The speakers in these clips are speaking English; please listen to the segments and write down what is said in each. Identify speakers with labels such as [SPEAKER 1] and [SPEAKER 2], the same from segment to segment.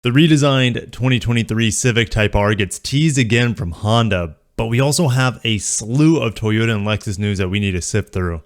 [SPEAKER 1] The redesigned 2023 Civic Type R gets teased again from Honda, but we also have a slew of Toyota and Lexus news that we need to sift through.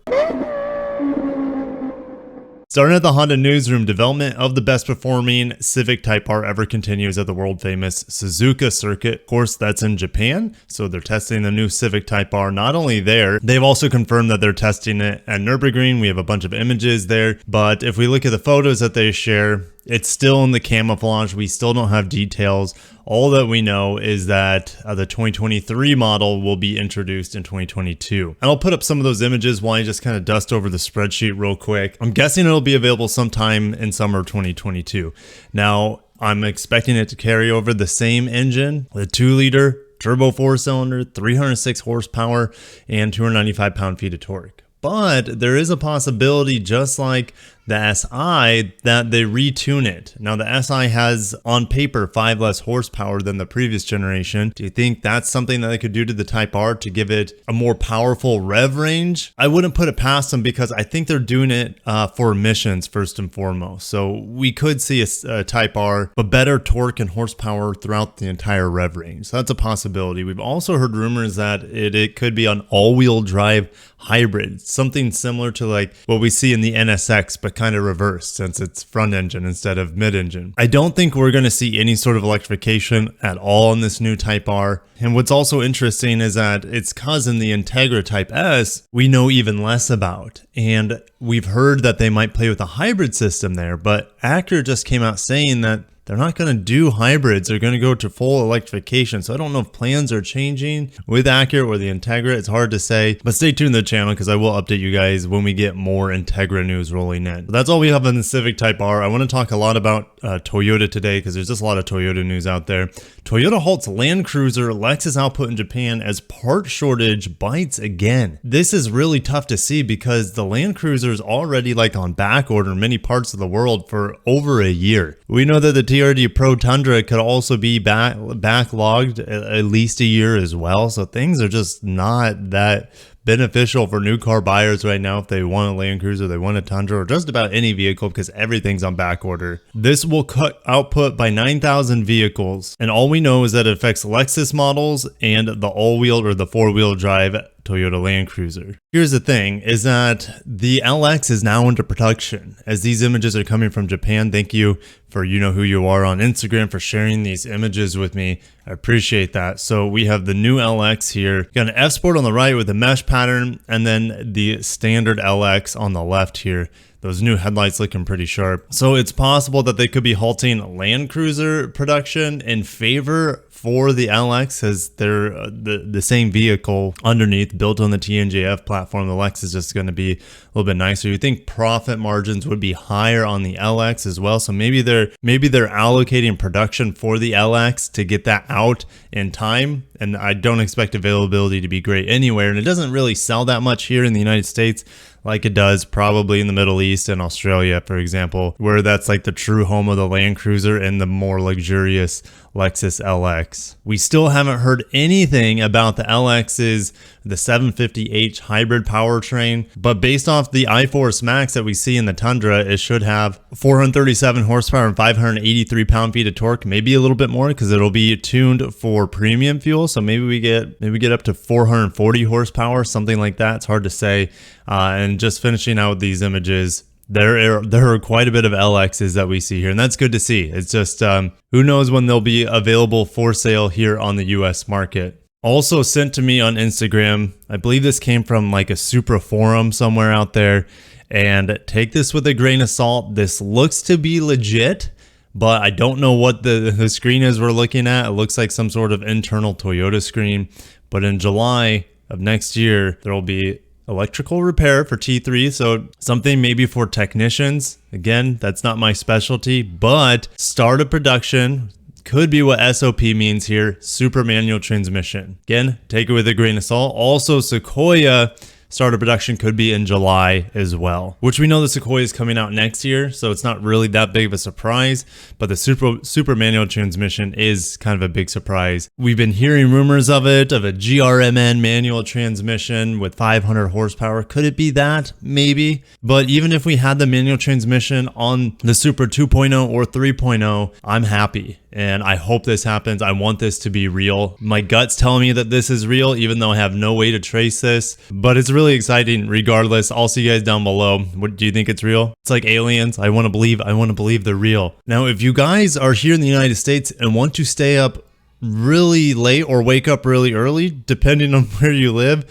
[SPEAKER 1] Starting at the Honda newsroom, development of the best performing Civic Type R ever continues at the world famous Sazuka circuit. Of course, that's in Japan, so they're testing the new Civic Type R not only there, they've also confirmed that they're testing it at Nürburgring. We have a bunch of images there, but if we look at the photos that they share, it's still in the camouflage. We still don't have details. All that we know is that the 2023 model will be introduced in 2022. And I'll put up some of those images while I just kind of dust over the spreadsheet real quick. I'm guessing it'll be available sometime in summer 2022. Now, I'm expecting it to carry over the same engine, the 2-liter turbo 4-cylinder, 306 horsepower, and 295 pound-feet of torque. But there is a possibility, just like the SI, that they retune it. Now the SI has on paper 5 less horsepower than the previous generation. Do you think that's something that they could do to the Type R to give it a more powerful rev range? I wouldn't put it past them because I think they're doing it for emissions first and foremost. So we could see a Type R, but better torque and horsepower throughout the entire rev range. So that's a possibility. We've also heard rumors that it could be an all-wheel drive hybrid, something similar to like what we see in the NSX, but kind of reversed since it's front engine instead of mid engine. I don't think we're going to see any sort of electrification at all in this new Type R. And what's also interesting is that its cousin, the Integra Type S, we know even less about. And we've heard that they might play with a hybrid system there, but Acura just came out saying that they're not going to do hybrids. They're going to go to full electrification. So I don't know if plans are changing with Acura or the Integra. It's hard to say. But stay tuned to the channel because I will update you guys when we get more Integra news rolling in. But that's all we have on the Civic Type R. I want to talk a lot about Toyota today because there's just a lot of Toyota news out there. Toyota halts LandCruiser Lexus output in Japan as part shortage bites again. This is really tough to see because the LandCruiser is already like on back order in many parts of the world for over a year. We know that the TRD Pro Tundra could also be backlogged at least a year as well. So things are just not that beneficial for new car buyers right now if they want a LandCruiser, they want a Tundra, or just about any vehicle because everything's on back order. This will cut output by 9,000 vehicles, and all we know is that it affects Lexus models and the all-wheel or the 4-wheel drive Toyota LandCruiser. Here's the thing, is that the LX is now into production. As these images are coming from Japan, thank you for you know who you are on Instagram for sharing these images with me. I appreciate that. So we have the new LX here. Got an F Sport on the right with a mesh pattern, and then the standard LX on the left here. Those new headlights looking pretty sharp. So it's possible that they could be halting LandCruiser production in favor for the LX as they're the same vehicle underneath, built on the TNGF platform. The Lex is just going to be a little bit nicer. You think profit margins would be higher on the LX as well. So maybe they're allocating production for the LX to get that out in time. And I don't expect availability to be great anywhere. And it doesn't really sell that much here in the United States like it does probably in the Middle East and Australia, for example, where that's like the true home of the LandCruiser and the more luxurious Lexus LX. We still haven't heard anything about the LX's the 750h hybrid powertrain, but based off the iForce Max that we see in the Tundra, it should have 437 horsepower and 583 pound-feet of torque, maybe a little bit more because it'll be tuned for premium fuel. So maybe we get up to 440 horsepower, something like that. It's hard to say. And just finishing out these images, there are quite a bit of LXs that we see here, and that's good to see. It's just who knows when they'll be available for sale here on the US market. Also sent to me on Instagram, I believe this came from like a Supra forum somewhere out there, and take this with a grain of salt. This looks to be legit, but I don't know what the screen is we're looking at. It looks like some sort of internal Toyota screen, but in July of next year, there will be electrical repair for T3, so something maybe for technicians. Again, that's not my specialty, but start of production could be what SOP means here. Supra Manual transmission. Again, take it with a grain of salt. Also, Sequoia Start of production could be in July as well, which we know the Sequoia is coming out next year, so it's not really that big of a surprise, but the Supra Manual transmission is kind of a big surprise. We've been hearing rumors of it, of a GRMN manual transmission with 500 horsepower. Could it be that? Maybe. But even if we had the manual transmission on the Supra 2.0 or 3.0, I'm happy. And I hope this happens. I want this to be real. My gut's telling me that this is real, even though I have no way to trace this. But it's really exciting regardless. I'll see you guys down below. What do you think it's real? It's like aliens. I want to believe they're real. Now, if you guys are here in the United States and want to stay up really late or wake up really early, depending on where you live,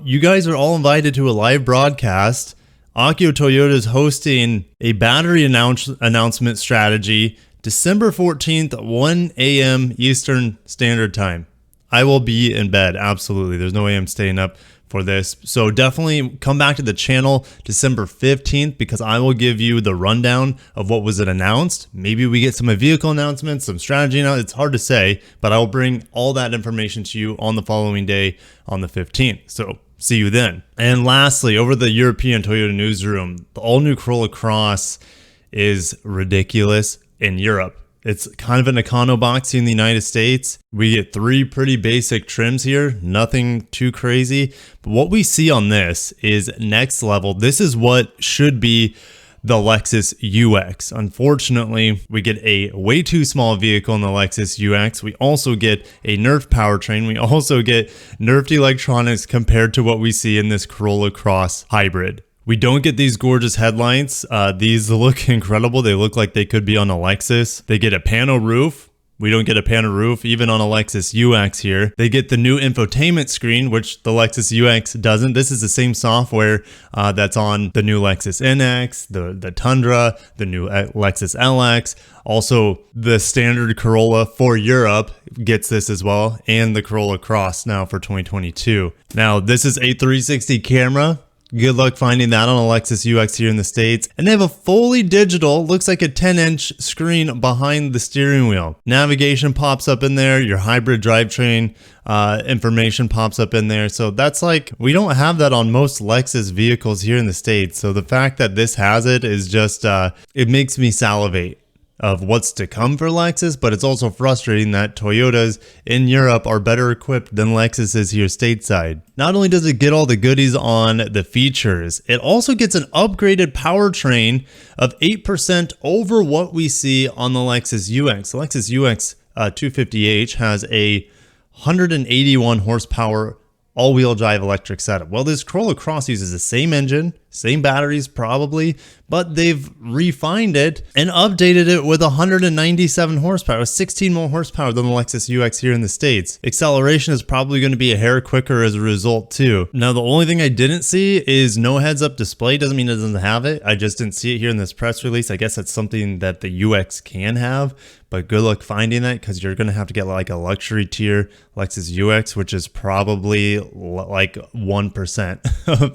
[SPEAKER 1] you guys are all invited to a live broadcast. Akio Toyota is hosting a battery announcement strategy December 14th, 1 a.m. Eastern Standard Time. I will be in bed, absolutely. There's no way I'm staying up for this. So definitely come back to the channel December 15th because I will give you the rundown of what was announced. Maybe we get some vehicle announcements, some strategy. Now it's hard to say, but I will bring all that information to you on the following day on the 15th. So see you then. And lastly, over the European Toyota newsroom, the all-new Corolla Cross is ridiculous in Europe. It's kind of an econo box here in the United States. We get 3 pretty basic trims here, nothing too crazy. But what we see on this is next level. This is what should be the Lexus UX. Unfortunately, we get a way too small vehicle in the Lexus UX. We also get a nerfed powertrain. We also get nerfed electronics compared to what we see in this Corolla Cross hybrid. We don't get these gorgeous headlights. These look incredible. They look like they could be on a Lexus. They get a panel roof. We don't get a panel roof even on a Lexus UX here. They get the new infotainment screen, which the Lexus UX doesn't. This is the same software that's on the new Lexus NX, the Tundra, the new Lexus LX. Also, the standard Corolla for Europe gets this as well, and the Corolla Cross now for 2022. Now, this is a 360 camera. Good luck finding that on a Lexus UX here in the States. And they have a fully digital, looks like a 10-inch screen behind the steering wheel. Navigation pops up in there. Your hybrid drivetrain information pops up in there. So that's like, we don't have that on most Lexus vehicles here in the States. So the fact that this has it is just, it makes me salivate of what's to come for Lexus, but it's also frustrating that Toyotas in Europe are better equipped than Lexus is here stateside. Not only does it get all the goodies on the features, it also gets an upgraded powertrain of 8% over what we see on the Lexus UX. The Lexus UX 250h has a 181 horsepower all-wheel drive electric setup. Well, this Corolla Cross uses the same engine, same batteries probably, but they've refined it and updated it with 197 horsepower, 16 more horsepower than the Lexus UX here in the States. Acceleration is probably going to be a hair quicker as a result too. Now, the only thing I didn't see is no heads-up display. Doesn't mean it doesn't have it. I just didn't see it here in this press release. I guess that's something that the UX can have, but good luck finding that because you're going to have to get like a luxury tier Lexus UX, which is probably like 1%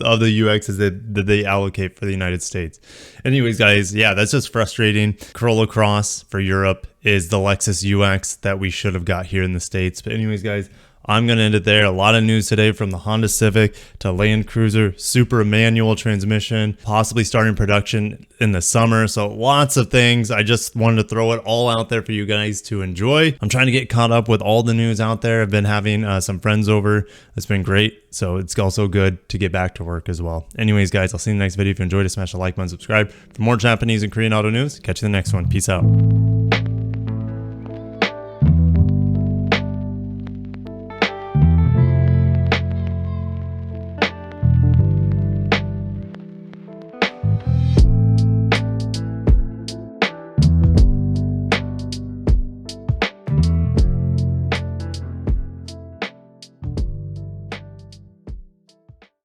[SPEAKER 1] of the UXs that they allocate for the United States. Anyways, guys, yeah, that's just frustrating. Corolla Cross for Europe is the Lexus UX that we should have got here in the States. But anyways, guys, I'm going to end it there. A lot of news today from the Honda Civic to LandCruiser Supra Manual transmission, possibly starting production in the summer. So lots of things. I just wanted to throw it all out there for you guys to enjoy. I'm trying to get caught up with all the news out there. I've been having some friends over. It's been great. So it's also good to get back to work as well. Anyways, guys, I'll see you in the next video. If you enjoyed it, smash the like button, subscribe for more Japanese and Korean auto news. Catch you in the next one. Peace out.